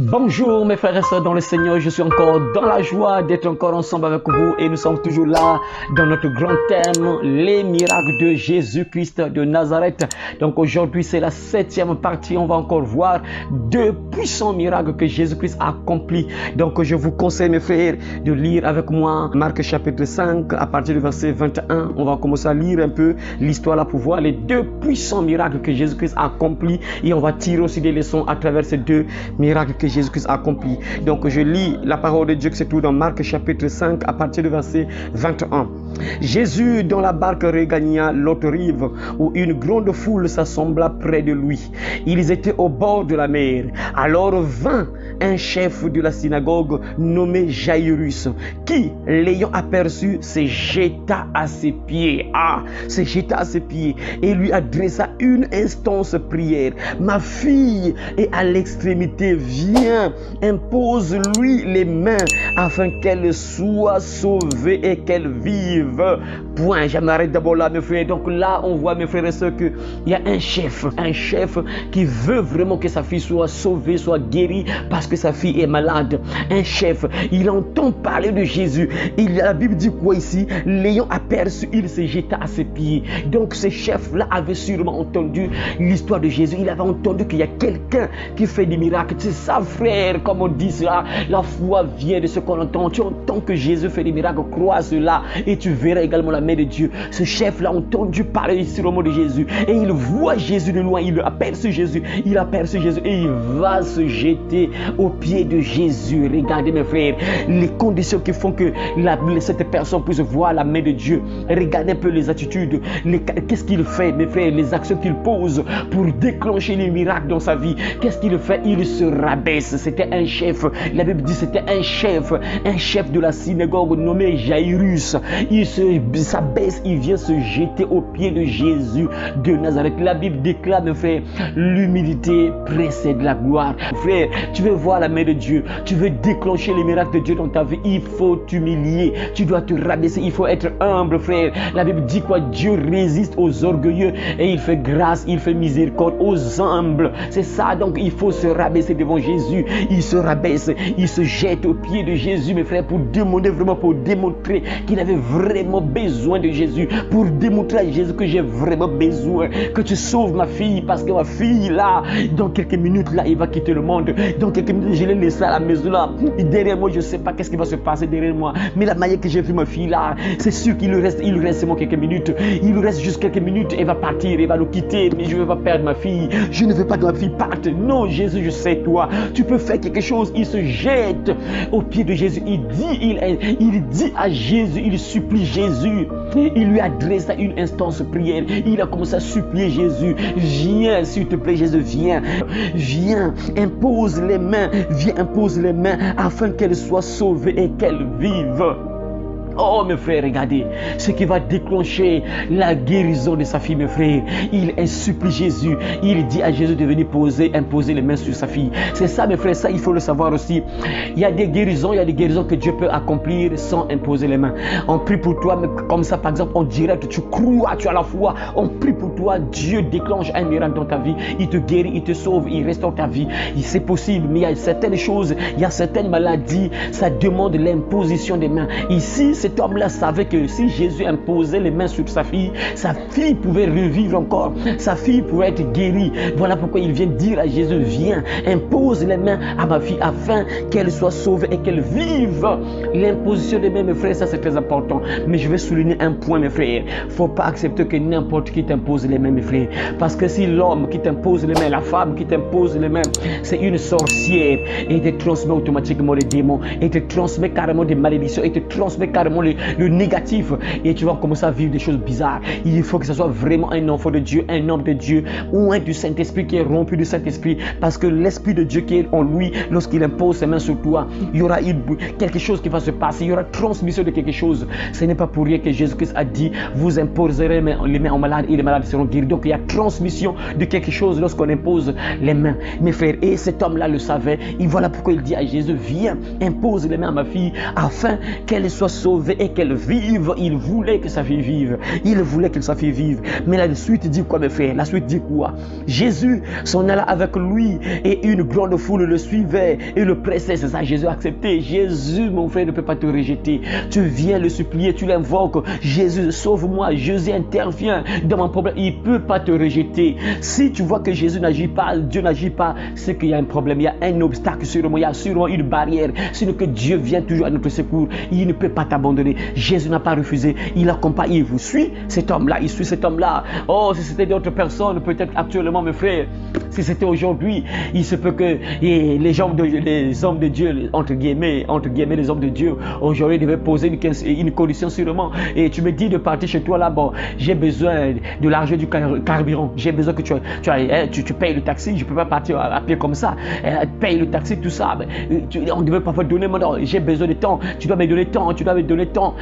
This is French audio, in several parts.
Bonjour mes frères et sœurs dans le Seigneur, je suis encore dans la joie d'être encore ensemble avec vous et nous sommes toujours là dans notre grand thème, les miracles de Jésus-Christ de Nazareth. Donc aujourd'hui c'est la 7e partie, on va encore voir 2 puissants miracles que Jésus-Christ a accomplis. Donc je vous conseille mes frères de lire avec moi Marc chapitre 5 à partir du verset 21. On va commencer à lire un peu l'histoire là pour voir les 2 puissants miracles que Jésus-Christ a accomplis et on va tirer aussi des leçons à travers ces 2 miracles que Jésus-Christ a accompli. Donc je lis la parole de Dieu qui se trouve dans Marc chapitre 5 à partir du verset 21. Jésus dans la barque regagna l'autre rive où une grande foule s'assembla près de lui. Ils étaient au bord de la mer. Alors vint un chef de la synagogue nommé Jairus qui, l'ayant aperçu, se jeta à ses pieds. Se jeta à ses pieds et lui adressa une instance prière. Ma fille est à l'extrémité, viens, impose-lui les mains afin qu'elle soit sauvée et qu'elle vive. Point. J'aimerais d'abord là, mes frères. Donc là, on voit, mes frères et sœurs, qu'il y a un chef qui veut vraiment que sa fille soit sauvée, soit guérie parce que sa fille est malade. Un chef, il entend parler de Jésus. La Bible dit quoi ici? L'ayant aperçu, il se jeta à ses pieds. Donc ce chef-là avait sûrement entendu l'histoire de Jésus. Il avait entendu qu'il y a quelqu'un qui fait des miracles. C'est ça, frère, comme on dit cela. La foi vient de ce qu'on entend. Tu entends que Jésus fait des miracles, crois cela et tu verras également la main de Dieu. Ce chef-là a entendu parler ici au mot de Jésus et il voit Jésus de loin. Il aperçut Jésus. Il aperçut Jésus et il va se jeter aux pieds de Jésus. Regardez mes frères, les conditions qui font que cette personne puisse voir la main de Dieu. Regardez un peu les attitudes. Qu'est-ce qu'il fait, mes frères, les actions qu'il pose pour déclencher les miracles dans sa vie. Qu'est-ce qu'il fait? Il se rabaisse. C'était un chef. La Bible dit c'était un chef de la synagogue nommé Jairus. Il s'abaisse, il vient se jeter aux pieds de Jésus de Nazareth. La Bible déclare, mes frères, l'humilité précède la gloire. Frère, tu veux voir la main de Dieu, tu veux déclencher les miracles de Dieu dans ta vie, il faut t'humilier, tu dois te rabaisser, il faut être humble, frère. La Bible dit quoi? Dieu résiste aux orgueilleux et il fait grâce, il fait miséricorde aux humbles. C'est ça, donc il faut se rabaisser devant Jésus. Il se rabaisse, il se jette aux pieds de Jésus, mes frères, pour demander vraiment, pour démontrer qu'il avait vraiment besoin de Jésus, pour démontrer à Jésus que j'ai vraiment besoin que tu sauves ma fille, parce que ma fille là, dans quelques minutes là, il va quitter le monde. Dans quelques minutes, je l'ai laissé à la maison là. Et derrière moi, je ne sais pas qu'est-ce qui va se passer derrière moi. Mais la manière que j'ai vu ma fille là, c'est sûr qu'il lui reste seulement quelques minutes. Il lui reste juste quelques minutes. Elle va partir, elle va nous quitter. Mais je ne veux pas perdre ma fille. Je ne veux pas que ma fille parte. Non, Jésus, je sais toi. Tu peux faire quelque chose. Il se jette aux pieds de Jésus. Il dit à Jésus, il supplie Jésus. Il lui adresse une instance prière. Il a commencé à supplier Jésus. Viens, s'il te plaît, Jésus, viens. Viens, impose les mains. Viens, impose les mains afin qu'elle soit sauvée et qu'elle vive. Oh mes frères, regardez ce qui va déclencher la guérison de sa fille, mes frères. Il supplie Jésus. Il dit à Jésus de venir imposer les mains sur sa fille. C'est ça, mes frères, ça il faut le savoir aussi. Il y a des guérisons que Dieu peut accomplir sans imposer les mains. On prie pour toi, mais comme ça, par exemple, on dirait que tu crois, tu as la foi. On prie pour toi, Dieu déclenche un miracle dans ta vie. Il te guérit, il te sauve, il restaure ta vie. C'est possible, mais il y a certaines choses, il y a certaines maladies, ça demande l'imposition des mains. Ici, cet homme-là savait que si Jésus imposait les mains sur sa fille pouvait revivre encore. Sa fille pouvait être guérie. Voilà pourquoi il vient dire à Jésus, viens, impose les mains à ma fille afin qu'elle soit sauvée et qu'elle vive. L'imposition des mains, mes frères, ça c'est très important. Mais je vais souligner un point, mes frères. Il ne faut pas accepter que n'importe qui t'impose les mains, mes frères. Parce que si l'homme qui t'impose les mains, la femme qui t'impose les mains, c'est une sorcière et il te transmet automatiquement les démons, et il te transmet carrément des malédictions, et il te transmet carrément le négatif et tu vas commencer à vivre des choses bizarres. Il faut que ce soit vraiment un enfant de Dieu, un homme de Dieu ou un du Saint-Esprit qui est rompu du Saint-Esprit, parce que l'Esprit de Dieu qui est en lui, lorsqu'il impose ses mains sur toi, il y aura quelque chose qui va se passer, il y aura transmission de quelque chose. Ce n'est pas pour rien que Jésus-Christ a dit, vous imposerez les mains aux malades et les malades seront guéris. Donc il y a transmission de quelque chose lorsqu'on impose les mains, mes frères. Et cet homme-là le savait. Et voilà pourquoi il dit à Jésus, viens, impose les mains à ma fille afin qu'elle soit sauvée sauver et qu'elle vive. Il voulait que sa fille vive. Il voulait que sa fille vive. Mais la suite dit quoi, mes frères? La suite dit quoi? Jésus s'en alla avec lui et une grande foule le suivait et le pressait. C'est ça, Jésus a accepté. Jésus, mon frère, ne peut pas te rejeter. Tu viens le supplier, tu l'invoques. Jésus, sauve-moi. Jésus intervient dans mon problème. Il ne peut pas te rejeter. Si tu vois que Jésus n'agit pas, Dieu n'agit pas, c'est qu'il y a un problème, il y a un obstacle sûrement, il y a sûrement une barrière. Sinon que Dieu vient toujours à notre secours, il ne peut pas t'abandonner. Jésus n'a pas refusé, il accompagne, il vous suit cet homme-là, il suit cet homme-là. Oh, si c'était d'autres personnes, peut-être actuellement, mes frères, si c'était aujourd'hui, il se peut que les hommes de Dieu, entre guillemets, les hommes de Dieu, aujourd'hui devaient poser une condition sûrement. Et tu me dis de partir chez toi là, bon, j'ai besoin de l'argent du carburant, j'ai besoin que tu payes le taxi, je ne peux pas partir à pied comme ça, paye le taxi, tout ça. On devait parfois donner maintenant, j'ai besoin de temps, tu dois me donner temps, tu dois me donner temps.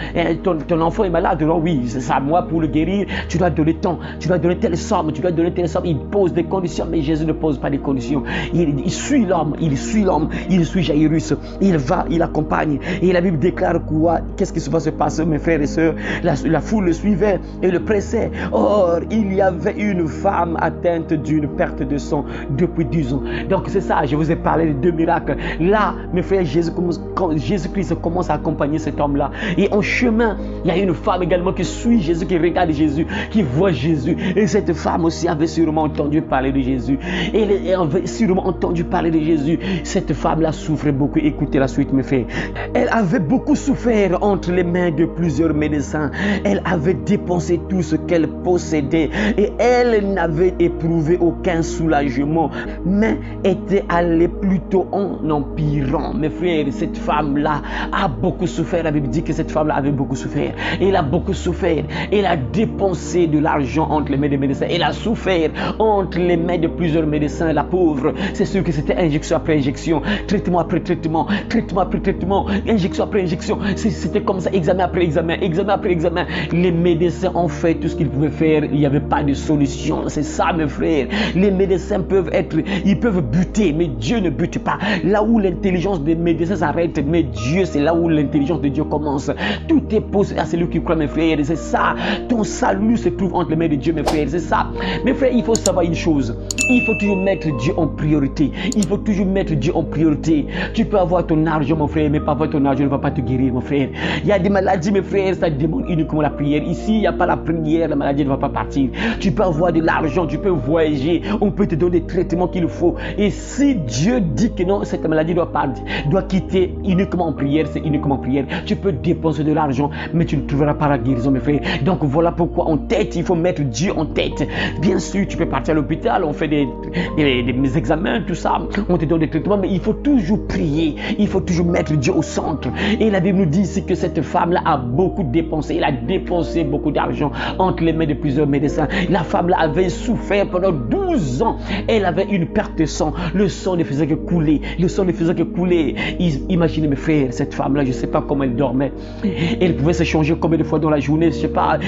Ton enfant est malade, non, oui, c'est ça, moi pour le guérir, tu dois donner temps, tu dois donner telle somme, tu dois donner telle somme. Il pose des conditions, mais Jésus ne pose pas des conditions. Il suit l'homme, il suit Jairus, il va, il accompagne. Et la Bible déclare quoi? Qu'est-ce qui va se passer, mes frères et sœurs? La foule le suivait et le pressait. Or, il y avait une femme atteinte d'une perte de sang depuis 10 ans. Donc c'est ça, je vous ai parlé de 2 miracles. Là, mes frères, Jésus-Christ commence à accompagner cet homme-là. Et en chemin, il y a une femme également qui suit Jésus, qui regarde Jésus, qui voit Jésus. Et cette femme aussi avait sûrement entendu parler de Jésus. Elle avait sûrement entendu parler de Jésus. Cette femme-là souffrait beaucoup. Écoutez la suite, mes frères. Elle avait beaucoup souffert entre les mains de plusieurs médecins. Elle avait dépensé tout ce qu'elle possédait. Et elle n'avait éprouvé aucun soulagement, mais était allée plutôt en empirant. Mes frères, cette femme-là a beaucoup souffert. La Bible dit que cette femme-là avait beaucoup souffert. Elle a beaucoup souffert. Elle a dépensé de l'argent entre les mains des médecins. Elle a souffert entre les mains de plusieurs médecins. La pauvre, c'est sûr que c'était injection après injection, traitement après traitement, traitement après traitement, injection après injection. C'était comme ça, examen après examen, examen après examen. Les médecins ont fait tout ce qu'ils pouvaient faire. Il n'y avait pas de solution. C'est ça, mes frères. Les médecins peuvent buter, mais Dieu ne bute pas. Là où l'intelligence des médecins s'arrête, mais Dieu, c'est là où l'intelligence de Dieu commence. Tout est possible à celui qui croit, mes frères. C'est ça. Ton salut se trouve entre les mains de Dieu, mes frères. C'est ça. Mes frères, il faut savoir une chose. Il faut toujours mettre Dieu en priorité. Il faut toujours mettre Dieu en priorité. Tu peux avoir ton argent, mon frère, mais parfois ton argent ne va pas te guérir, mon frère. Il y a des maladies, mes frères, ça demande uniquement la prière. Ici, il n'y a pas la prière, la maladie ne va pas partir. Tu peux avoir de l'argent, tu peux voyager, on peut te donner des traitements qu'il faut. Et si Dieu dit que non, cette maladie doit quitter uniquement en prière, c'est uniquement en prière. Tu peux dépenser de l'argent, mais tu ne trouveras pas la guérison, mes frères. Donc voilà pourquoi en tête, il faut mettre Dieu en tête. Bien sûr, tu peux partir à l'hôpital, on fait des examens, tout ça, on te donne des traitements, mais il faut toujours prier. Il faut toujours mettre Dieu au centre. Et la Bible nous dit ici que cette femme-là a beaucoup dépensé. Elle a dépensé beaucoup d'argent entre les mains de plusieurs médecins. La femme-là avait souffert pendant 12 ans. Elle avait une perte de sang. Le sang ne faisait que couler. Le sang ne faisait que couler. Imaginez mes frères, cette femme-là, je ne sais pas comment elle dormait. Elle pouvait se changer combien de fois dans la journée, je ne sais pas.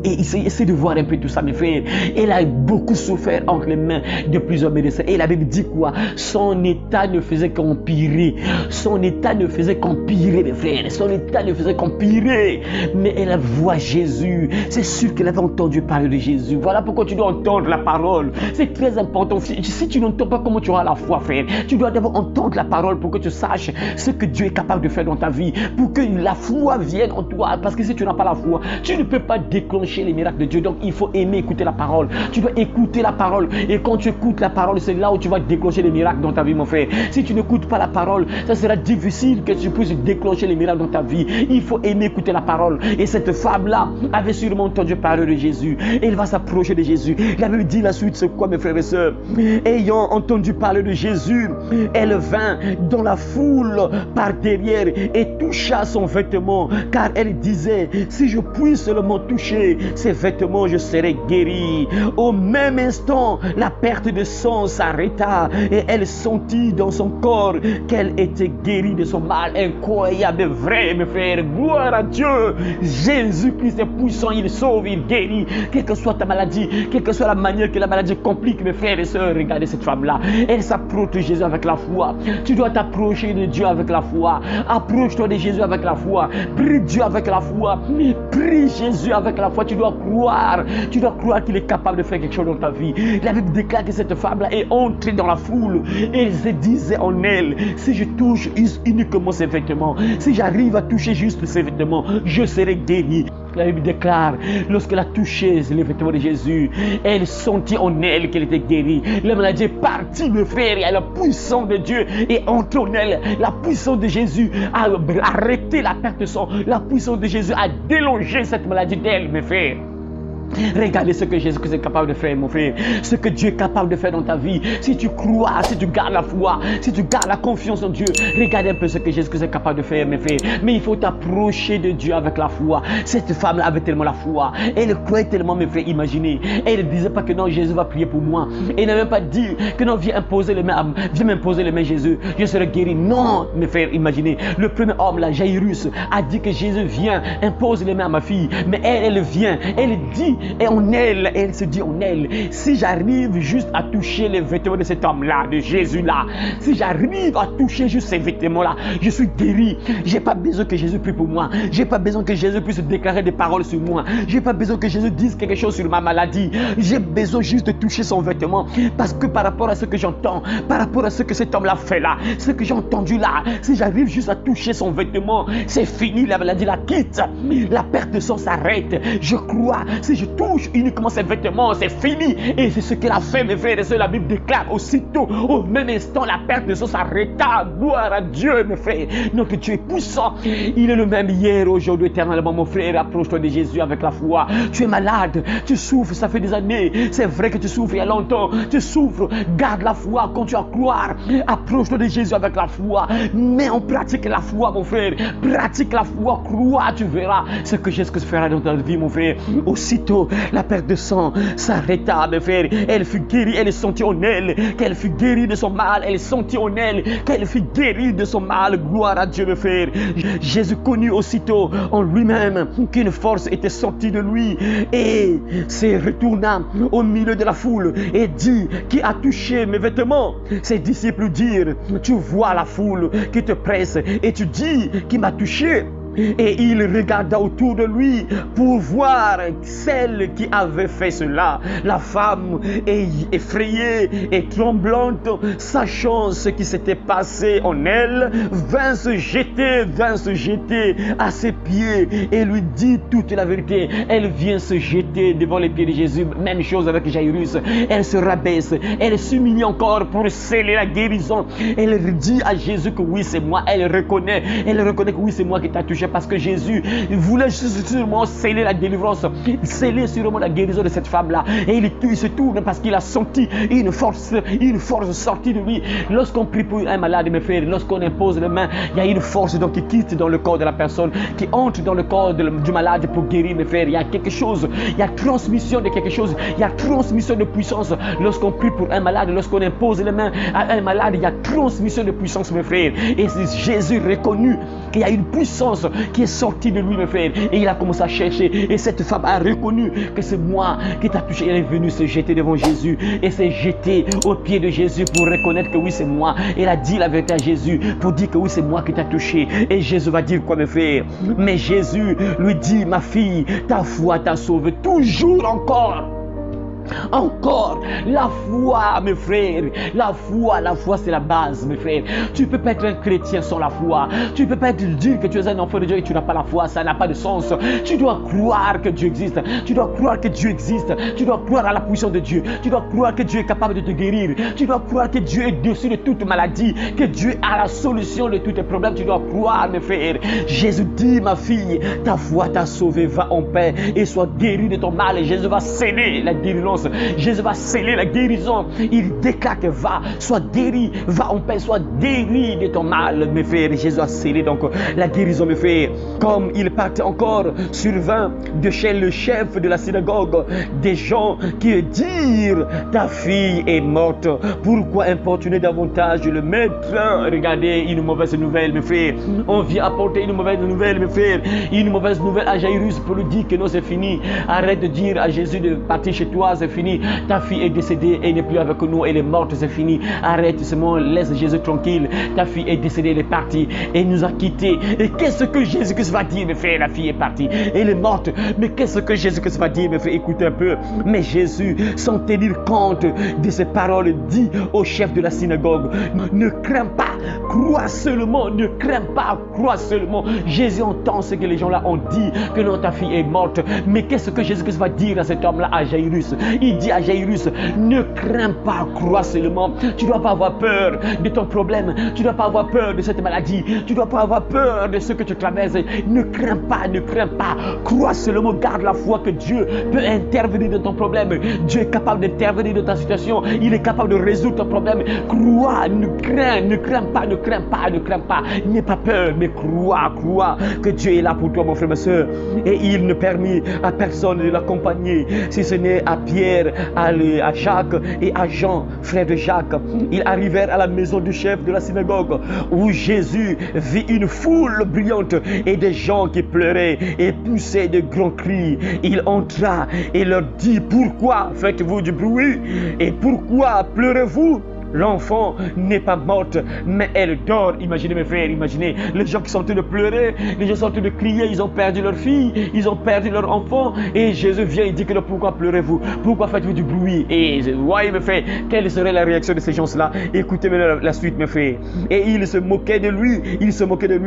Essayez de voir un peu tout ça, mes frères. Elle a beaucoup souffert entre les mains de plusieurs médecins. Et la Bible dit quoi? Son état ne faisait qu'empirer. Son état ne faisait qu'empirer, mes frères. Son état ne faisait qu'empirer. Mais elle voit Jésus. C'est sûr qu'elle avait entendu parler de Jésus. Voilà pourquoi tu dois entendre la parole. C'est très important. Si tu n'entends pas, comment tu auras la foi, frère? Tu dois d'abord entendre la parole pour que tu saches ce que Dieu est capable de faire dans ta vie. Pour que la foi vienne en toi. Parce que si tu n'as pas la foi, tu ne peux pas déclencher les miracles de Dieu. Donc il faut aimer écouter la parole. Tu dois écouter la parole. Et quand tu écoutes la parole, c'est là où tu vas déclencher les miracles dans ta vie, mon frère. Si tu n'écoutes pas la parole, ça sera difficile que tu puisses déclencher les miracles dans ta vie. Il faut aimer écouter la parole. Et cette femme-là avait sûrement entendu parler de Jésus. Et elle va s'approcher de Jésus. La Bible dit la suite, c'est quoi, mes frères et sœurs? Ayant entendu parler de Jésus, elle vint dans la foule par derrière et toucha son vêtement, car elle disait, si je puis seulement toucher ses vêtements, je serai guérie. Au même instant, la perte de sang s'arrêta et elle sentit dans son corps qu'elle était guérie de son mal. Incroyable, vrai, mes frères. Gloire à Dieu. Jésus-Christ est puissant, il sauve, il guérit. Quelle que soit ta maladie, quelle que soit la manière que la maladie complique, mes frères et sœurs, regardez cette femme-là. Elle s'approche de Jésus avec la foi. Tu dois t'approcher de Dieu avec la foi. Approche-toi de Jésus avec la foi. Prie Dieu avec la foi. Prie Jésus avec la foi. Tu dois croire qu'il est capable de faire quelque chose dans ta vie. La Bible déclare que cette femme-là est entrée dans la foule et elle se disait en elle, si je touche uniquement ses vêtements, si j'arrive à toucher juste ses vêtements, je serai guéri. La Bible déclare, lorsqu'elle a touché les vêtements de Jésus, elle sentit en elle qu'elle était guérie. La maladie est partie, mes frères, et la puissance de Dieu est entrée en elle. La puissance de Jésus a arrêté la perte de sang. La puissance de Jésus a délogé cette maladie d'elle, mes frères. Regardez ce que Jésus est capable de faire, mon frère. Ce que Dieu est capable de faire dans ta vie. Si tu crois, si tu gardes la foi, si tu gardes la confiance en Dieu, regardez un peu ce que Jésus est capable de faire, mes frères. Mais il faut t'approcher de Dieu avec la foi. Cette femme-là avait tellement la foi. Elle croyait tellement, mes frères. Imaginez. Elle ne disait pas que non, Jésus va prier pour moi. Elle n'a même pas dit que non, viens m'imposer les mains, Jésus. Je serai guéri. Non, mes frères, imaginez. Le premier homme, là, Jairus, a dit que Jésus vient, impose les mains à ma fille. Mais elle vient, elle dit, et en elle, elle se dit en elle, si j'arrive juste à toucher les vêtements de cet homme-là, de Jésus-là, si j'arrive à toucher juste ces vêtements-là, je suis guéri. J'ai pas besoin que Jésus prie pour moi. J'ai pas besoin que Jésus puisse déclarer des paroles sur moi. J'ai pas besoin que Jésus dise quelque chose sur ma maladie. J'ai besoin juste de toucher son vêtement. Parce que par rapport à ce que j'entends, par rapport à ce que cet homme-là fait là, ce que j'ai entendu là, si j'arrive juste à toucher son vêtement, c'est fini, la maladie la quitte. La perte de sang s'arrête. Je crois, si je touche uniquement ses vêtements, c'est fini. Et c'est ce qu'elle a fait, mes frères et sœurs. La Bible déclare aussitôt, au même instant, la perte de sang s'arrêta. Gloire à Dieu, mes frères. Notre Dieu est puissant. Il est le même hier, aujourd'hui, éternellement, mon frère. Approche-toi de Jésus avec la foi. Tu es malade, tu souffres, ça fait des années. C'est vrai que tu souffres il y a longtemps. Tu souffres, garde la foi, continue à croire. Approche-toi de Jésus avec la foi. Mets en pratique la foi, mon frère. Pratique la foi, crois, tu verras ce que Jésus fera dans ta vie, mon frère. Aussitôt, la perte de sang s'arrêta, mes frères. Elle fut guérie, elle sentit en elle qu'elle fut guérie de son mal. Elle sentit en elle qu'elle fut guérie de son mal. Gloire à Dieu, mes frères. Jésus connut aussitôt en lui-même qu'une force était sortie de lui et se retourna au milieu de la foule et dit, qui a touché mes vêtements? Ses disciples dirent, tu vois la foule qui te presse et tu dis, qui m'a touché? Et il regarda autour de lui pour voir celle qui avait fait cela. La femme, effrayée et tremblante, sachant ce qui s'était passé en elle, vint se jeter à ses pieds et lui dit toute la vérité. Elle vient se jeter devant les pieds de Jésus. Même chose avec Jairus. Elle se rabaisse, elle s'humilie encore pour sceller la guérison. Elle dit à Jésus que oui, c'est moi. Elle reconnaît que oui, c'est moi qui t'a touché. Parce que Jésus voulait sûrement sceller la délivrance, sceller sûrement la guérison de cette femme-là. Et il se tourne parce qu'il a senti une force sortie de lui. Lorsqu'on prie pour un malade, mes frères, lorsqu'on impose les mains, il y a une force donc qui quitte dans le corps de la personne, qui entre dans le corps du malade pour guérir, mes frères. Il y a quelque chose, il y a transmission de quelque chose, il y a transmission de puissance. Lorsqu'on prie pour un malade, lorsqu'on impose les mains à un malade, il y a transmission de puissance, mes frères. Et c'est Jésus reconnu qu'il y a une puissance qui est sortie de lui, mes frères. Et il a commencé à chercher. Et cette femme a reconnu que c'est moi qui t'a touché. Elle est venue se jeter devant Jésus et s'est jetée aux pieds de Jésus pour reconnaître que oui, c'est moi. Elle a dit la vérité à Jésus pour dire que oui, c'est moi qui t'a touché. Et Jésus va dire quoi, mes frères? Mais Jésus lui dit, ma fille, ta foi t'a sauvée. Toujours encore, la foi, mes frères, la foi c'est la base, mes frères. Tu ne peux pas être un chrétien sans la foi. Tu ne peux pas dire que tu es un enfant de Dieu et tu n'as pas la foi. Ça n'a pas de sens. Tu dois croire que Dieu existe. Tu dois croire que Dieu existe. Tu dois croire à la puissance de Dieu. Tu dois croire que Dieu est capable de te guérir. Tu dois croire que Dieu est dessus de toute maladie, que Dieu a la solution de tous tes problèmes. Tu dois croire, mes frères. Jésus dit, ma fille, ta foi t'a sauvée, va en paix et sois guérie de ton mal. Et Jésus va sceller la guérison. Jésus va sceller la guérison. Il déclare que va, sois guéri, va en paix, sois guéri de ton mal, mes frères. Jésus a scellé donc la guérison, mes frères. Comme il partait encore, survint de chez le chef de la synagogue des gens qui dirent, ta fille est morte, pourquoi importuner davantage le maître? Regardez, une mauvaise nouvelle, mes frères. On vient apporter une mauvaise nouvelle, mes frères. Une mauvaise nouvelle à Jairus pour lui dire que non, c'est fini. Arrête de dire à Jésus de partir chez toi, c'est fini. Ta fille est décédée et n'est plus avec nous, elle est morte, c'est fini. Arrête seulement, laisse Jésus tranquille. Ta fille est décédée, elle est partie et nous a quittés. Et qu'est-ce que Jésus-Christ va dire, mes frères? La fille est partie, elle est morte. Mais qu'est-ce que Jésus-Christ va dire, mes frères? Écoutez un peu. Mais Jésus, sans tenir compte de ces paroles, dit au chef de la synagogue, ne crains pas, crois seulement, ne crains pas, crois seulement. Jésus entend ce que les gens là ont dit, que non, ta fille est morte. Mais qu'est-ce que Jésus-Christ va dire à cet homme-là, à Jairus? Il dit à Jairus, ne crains pas, crois seulement. Tu ne dois pas avoir peur de ton problème, tu ne dois pas avoir peur de cette maladie, tu ne dois pas avoir peur de ce que tu traverses. Ne crains pas, ne crains pas, crois seulement, garde la foi que Dieu peut intervenir dans ton problème. Dieu est capable d'intervenir dans ta situation, il est capable de résoudre ton problème. Crois, ne crains pas, ne crains pas, ne crains pas, n'aie pas peur, mais crois que Dieu est là pour toi, mon frère, ma soeur. Et il ne permet à personne de l'accompagner, si ce n'est à Pierre, à Jacques et à Jean, frère de Jacques. Ils arrivèrent à la maison du chef de la synagogue, où Jésus vit une foule brillante et des gens qui pleuraient et poussaient de grands cris. Il entra et leur dit, pourquoi faites-vous du bruit et pourquoi pleurez-vous? L'enfant n'est pas morte, mais elle dort. Imaginez mes frères, imaginez les gens qui sont en train de pleurer, les gens sont en train de crier, ils ont perdu leur fille, ils ont perdu leur enfant. Et Jésus vient et dit que pourquoi pleurez-vous? Pourquoi faites-vous du bruit? Et voyez mes frères, quelle serait la réaction de ces gens-là? Écoutez maintenant la suite mes frères. Et il se moquait de lui,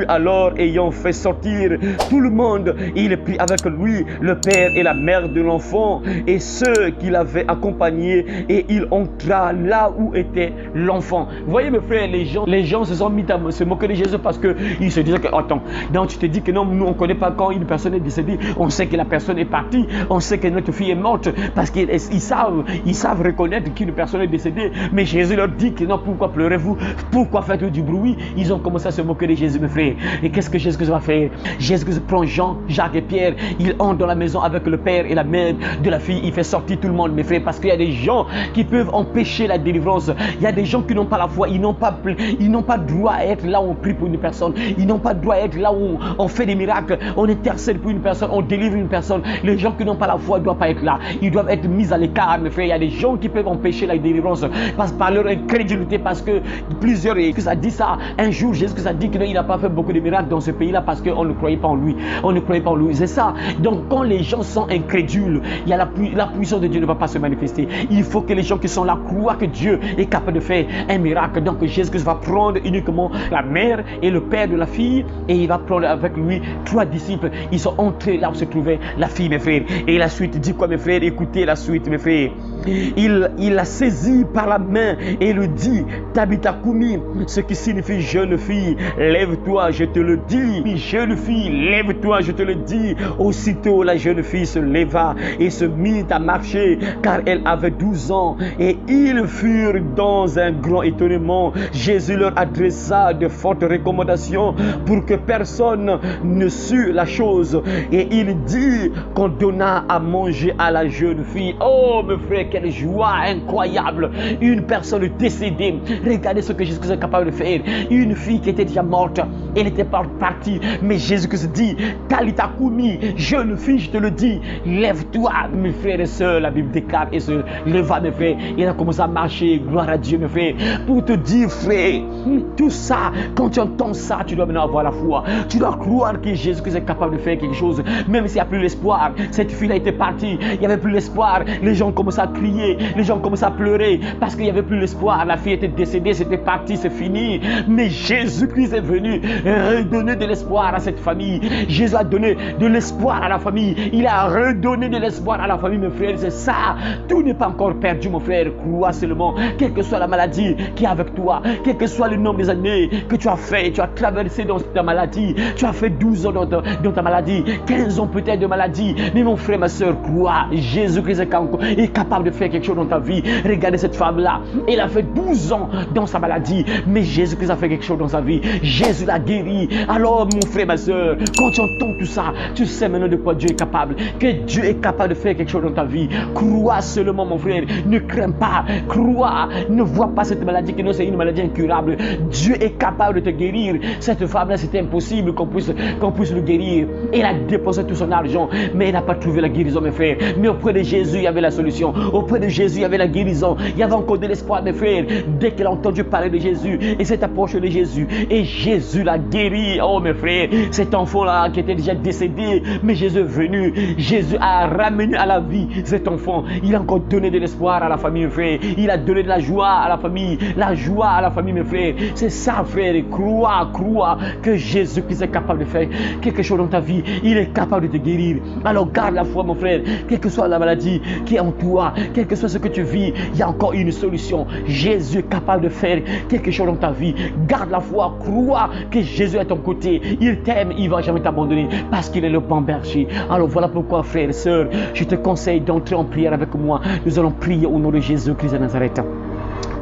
alors ayant fait sortir tout le monde, il prit avec lui le père et la mère de l'enfant et ceux qui l'avaient accompagné et il entra là où était l'enfant. Vous voyez mes frères, les gens se sont mis à se moquer de Jésus parce qu'ils se disaient que, attends, donc tu te dis que non, nous on ne connaît pas quand une personne est décédée, on sait que la personne est partie, on sait que notre fille est morte, parce qu'ils savent reconnaître qu'une personne est décédée, mais Jésus leur dit que non, pourquoi pleurez-vous, pourquoi faites-vous du bruit? Ils ont commencé à se moquer de Jésus mes frères. Et qu'est-ce que Jésus va faire? Jésus prend Jean, Jacques et Pierre, il entre dans la maison avec le père et la mère de la fille, il fait sortir tout le monde mes frères, parce qu'il y a des gens qui peuvent empêcher la délivrance. Il y a des gens qui n'ont pas la foi, ils n'ont pas droit à être là où on prie pour une personne, ils n'ont pas droit à être là où on fait des miracles, on intercède pour une personne, on délivre une personne. Les gens qui n'ont pas la foi ne doivent pas être là, ils doivent être mis à l'écart mes frères. Il y a des gens qui peuvent empêcher la délivrance par leur incrédulité, parce que plusieurs, et que ça dit ça, un jour Jésus a dit qu'il n'a pas fait beaucoup de miracles dans ce pays-là parce qu'on ne croyait pas en lui, c'est ça. Donc quand les gens sont incrédules, il y a la puissance de Dieu ne va pas se manifester. Il faut que les gens qui sont là croient que Dieu est capable de faire un miracle. Donc Jésus va prendre uniquement la mère et le père de la fille et il va prendre avec lui 3 disciples. Ils sont entrés là où se trouvait la fille mes frères. Et la suite dit quoi mes frères? Écoutez la suite mes frères. Il la saisit par la main et le dit, Tabitha Koumi, ce qui signifie jeune fille, lève-toi, je te le dis. Jeune fille, lève-toi, je te le dis. Aussitôt la jeune fille se leva et se mit à marcher, car elle avait 12 ans. Et ils furent dans un grand étonnement. Jésus leur adressa de fortes recommandations pour que personne ne sût la chose. Et il dit qu'on donna à manger à la jeune fille. Oh mes frères, quelle joie incroyable! Une personne décédée, regardez ce que Jésus est capable de faire. Une fille qui était déjà morte, elle était partie, mais Jésus dit, Talitha Koumi, jeune fille, je te le dis, lève-toi. Mes frères et sœurs, la Bible déclare, et se leva mes frères, il a commencé à marcher, gloire à Dieu mes frères, pour te dire frère, tout ça, quand tu entends ça, tu dois maintenant avoir la foi, tu dois croire que Jésus est capable de faire quelque chose, même s'il n'y a plus l'espoir. Cette fille-là était partie, il n'y avait plus l'espoir, les gens commençaient à crier, les gens commençaient à pleurer, parce qu'il n'y avait plus l'espoir, la fille était décédée, c'était parti, c'est fini, mais Jésus-Christ est venu redonner de l'espoir à cette famille. Jésus a donné de l'espoir à la famille, il a redonné de l'espoir à la famille mes frères, c'est ça, tout n'est pas encore perdu mon frère, crois seulement, quelle que soit la maladie qui est avec toi, quel que soit le nombre des années que tu as fait, tu as traversé dans ta maladie, tu as fait 12 ans dans ta maladie, 15 ans peut-être de maladie, mais mon frère, ma soeur, crois, Jésus-Christ est capable de faire quelque chose dans ta vie. Regardez cette femme-là, elle a fait 12 ans dans sa maladie, mais Jésus-Christ a fait quelque chose dans sa vie, Jésus l'a guéri. Alors mon frère, ma soeur, quand tu entends tout ça, tu sais maintenant de quoi Dieu est capable, que Dieu est capable de faire quelque chose dans ta vie. Crois seulement mon frère, ne crains pas, crois, ne vois pas cette maladie, que non, c'est une maladie incurable. Dieu est capable de te guérir. Cette femme-là, c'était impossible qu'on puisse le guérir. Elle a dépensé tout son argent, mais elle n'a pas trouvé la guérison, mes frères. Mais auprès de Jésus, il y avait la solution. Auprès de Jésus, il y avait la guérison. Il y avait encore de l'espoir, mes frères. Dès qu'elle a entendu parler de Jésus, et s'est approchée de Jésus, et Jésus l'a guéri. Oh, mes frères, cet enfant-là qui était déjà décédé, mais Jésus est venu. Jésus a ramené à la vie cet enfant. Il a encore donné de l'espoir à la famille, mes frères. Il a donné de la joie à la famille. La joie à la famille, mes frères. C'est ça, frère. Crois que Jésus-Christ est capable de faire quelque chose dans ta vie. Il est capable de te guérir. Alors garde la foi, mon frère. Quelle que soit la maladie qui est en toi, quel que soit ce que tu vis, il y a encore une solution. Jésus est capable de faire quelque chose dans ta vie. Garde la foi. Crois que Jésus est à ton côté. Il t'aime. Il ne va jamais t'abandonner parce qu'il est le bon berger. Alors voilà pourquoi, frère et sœur, je te conseille d'entrer en prière avec moi. Nous allons prier au nom de Jésus-Christ de Nazareth.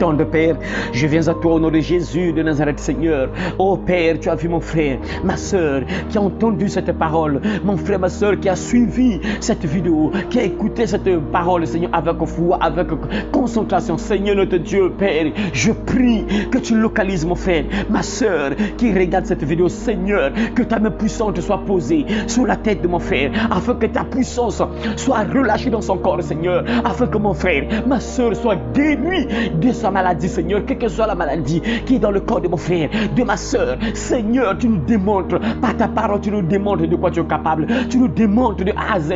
De Père, je viens à toi au nom de Jésus de Nazareth, Seigneur. Oh Père, tu as vu mon frère, ma soeur qui a entendu cette parole, mon frère, ma soeur qui a suivi cette vidéo, qui a écouté cette parole, Seigneur, avec foi, avec concentration. Seigneur notre Dieu, Père, je prie que tu localises mon frère, ma soeur qui regarde cette vidéo, Seigneur, que ta main puissante soit posée sur la tête de mon frère, afin que ta puissance soit relâchée dans son corps, Seigneur, afin que mon frère, ma soeur soit guérie de sa maladie, Seigneur, quelle que soit la maladie qui est dans le corps de mon frère, de ma soeur. Seigneur, tu nous démontres par ta parole, tu nous démontres de quoi tu es capable. Tu nous démontres de A à Z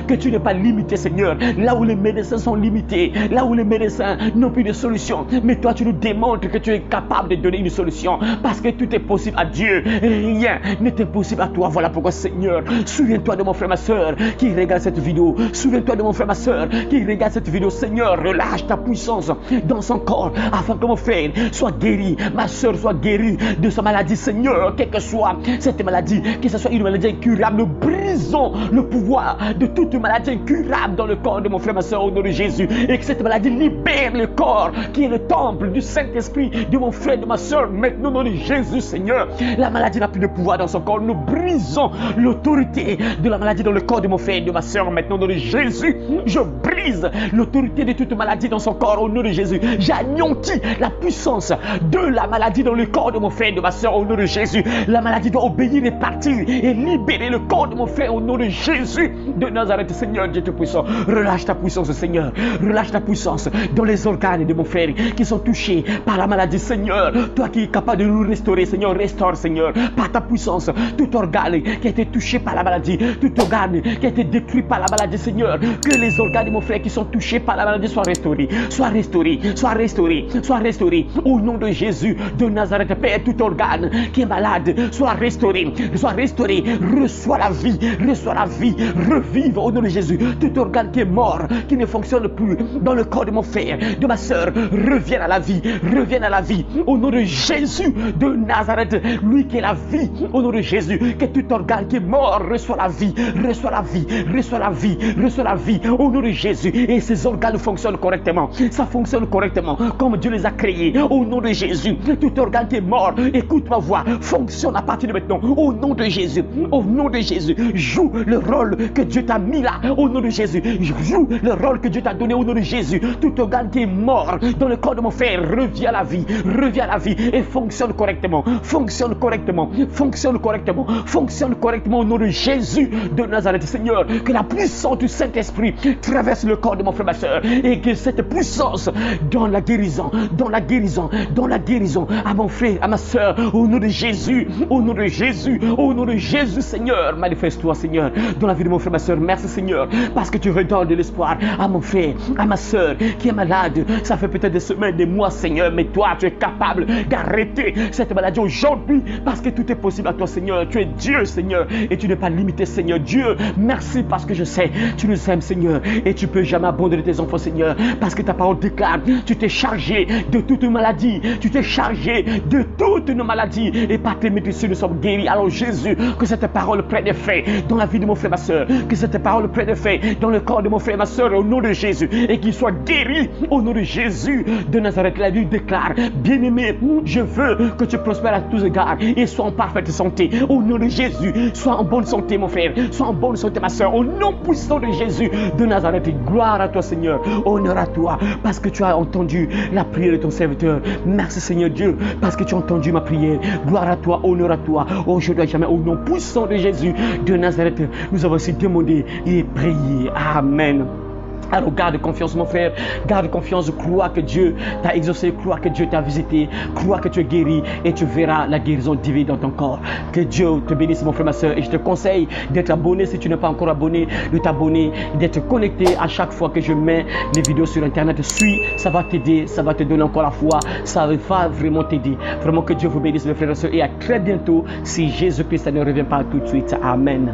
que tu n'es pas limité, Seigneur. Là où les médecins sont limités, là où les médecins n'ont plus de solution, mais toi tu nous démontres que tu es capable de donner une solution, parce que tout est possible à Dieu. Rien n'est impossible à toi. Voilà pourquoi, Seigneur, souviens-toi de mon frère, ma soeur qui regarde cette vidéo. Souviens-toi de mon frère, ma soeur qui regarde cette vidéo. Seigneur, relâche ta puissance dans son corps, afin que mon frère soit guéri, ma soeur soit guérie de sa maladie, Seigneur, quelle que soit cette maladie, que ce soit une maladie incurable. Nous brisons le pouvoir de toute maladie incurable dans le corps de mon frère, ma soeur, au nom de Jésus, et que cette maladie libère le corps qui est le temple du Saint-Esprit de mon frère, de ma soeur, maintenant au nom de Jésus, Seigneur. La maladie n'a plus de pouvoir dans son corps. Nous brisons l'autorité de la maladie dans le corps de mon frère, de ma soeur, maintenant au nom de Jésus. Je brise l'autorité de toute maladie dans son corps au nom de Jésus. J'anéantis la puissance de la maladie dans le corps de mon frère, de ma soeur, au nom de Jésus. La maladie doit obéir et partir et libérer le corps de mon frère au nom de Jésus de Nazareth. Seigneur Dieu Tout-Puissant, relâche ta puissance, Seigneur. Relâche ta puissance dans les organes de mon frère qui sont touchés par la maladie, Seigneur. Toi qui es capable de nous restaurer, Seigneur, restaure, Seigneur, par ta puissance, tout organe qui a été touché par la maladie, tout organe qui a été détruit par la maladie, Seigneur. Que les organes de mon frère qui sont touchés par la maladie soient restaurés, soient restaurés, soient restaurés, soient restaurés au nom de Jésus de Nazareth. Père, tout organe qui est malade soit restauré, reçois la vie, revive au nom de Jésus. Tout organe qui est mort, qui ne fonctionne plus dans le corps de mon frère, de ma soeur, revienne à la vie au nom de Jésus de Nazareth, lui qui est la vie, au nom de Jésus. Que tout organe qui est mort reçoit la vie au nom de Jésus, et ces organes fonctionnent correctement, ça fonctionne correctement comme Dieu les a créés au nom de Jésus. Tout organe qui est mort, écoute ma voix, fonctionne à partir de maintenant au nom de Jésus. Au nom de Jésus, joue le rôle que Dieu t'a mis là au nom de Jésus. Joue le rôle que Dieu t'a donné au nom de Jésus. Tout organe qui est mort dans le corps de mon frère revient à la vie et fonctionne correctement au nom de Jésus de Nazareth. Seigneur, que la puissance du Saint-Esprit traverse le corps de mon frère, ma soeur, et que cette puissance dans la guérison à mon frère, à ma soeur, au nom de Jésus, Seigneur, manifeste-toi, Seigneur, dans la vie de mon frère, ma soeur. Merci, Seigneur, parce que tu redonnes de l'espoir à mon frère, à ma soeur qui est malade. Ça fait peut-être des semaines, des mois, Seigneur, mais toi, tu es capable d'arrêter cette maladie aujourd'hui, parce que tout est possible à toi, Seigneur. Tu es Dieu, Seigneur, et tu n'es pas limité, Seigneur. Dieu, merci parce que je sais, tu nous aimes, Seigneur, et tu peux jamais abandonner tes enfants, Seigneur, parce que ta parole déclare, tu t'es chargé de toute maladie, et par tes médecins nous sommes guéris. Alors Jésus, que cette parole prenne effet dans la vie de mon frère, ma soeur, que cette parole prenne effet dans le corps de mon frère, ma soeur, au nom de Jésus, et qu'il soit guéri au nom de Jésus de Nazareth. La Bible déclare, bien-aimé, je veux que tu prospères à tous égards et sois en parfaite santé au nom de Jésus. Sois en bonne santé, mon frère, sois en bonne santé, ma soeur, au nom puissant de Jésus de Nazareth. Gloire à toi, Seigneur, honneur à toi, parce que tu as entendu la prière de ton serviteur. Merci Seigneur Dieu, parce que tu as entendu ma prière. Gloire à toi, honneur à toi. Aujourd'hui à jamais, au nom puissant de Jésus de Nazareth, nous avons aussi demandé et prié. Amen. Alors garde confiance mon frère, garde confiance, crois que Dieu t'a exaucé, crois que Dieu t'a visité, crois que tu es guéri et tu verras la guérison divine dans ton corps. Que Dieu te bénisse mon frère, ma soeur, et je te conseille d'être abonné si tu n'es pas encore abonné, de t'abonner, d'être connecté à chaque fois que je mets les vidéos sur internet. Suis, ça va t'aider, ça va te donner encore la foi, ça va vraiment t'aider. Vraiment que Dieu vous bénisse mes frères et sœurs et à très bientôt si Jésus-Christ ne revient pas tout de suite. Amen.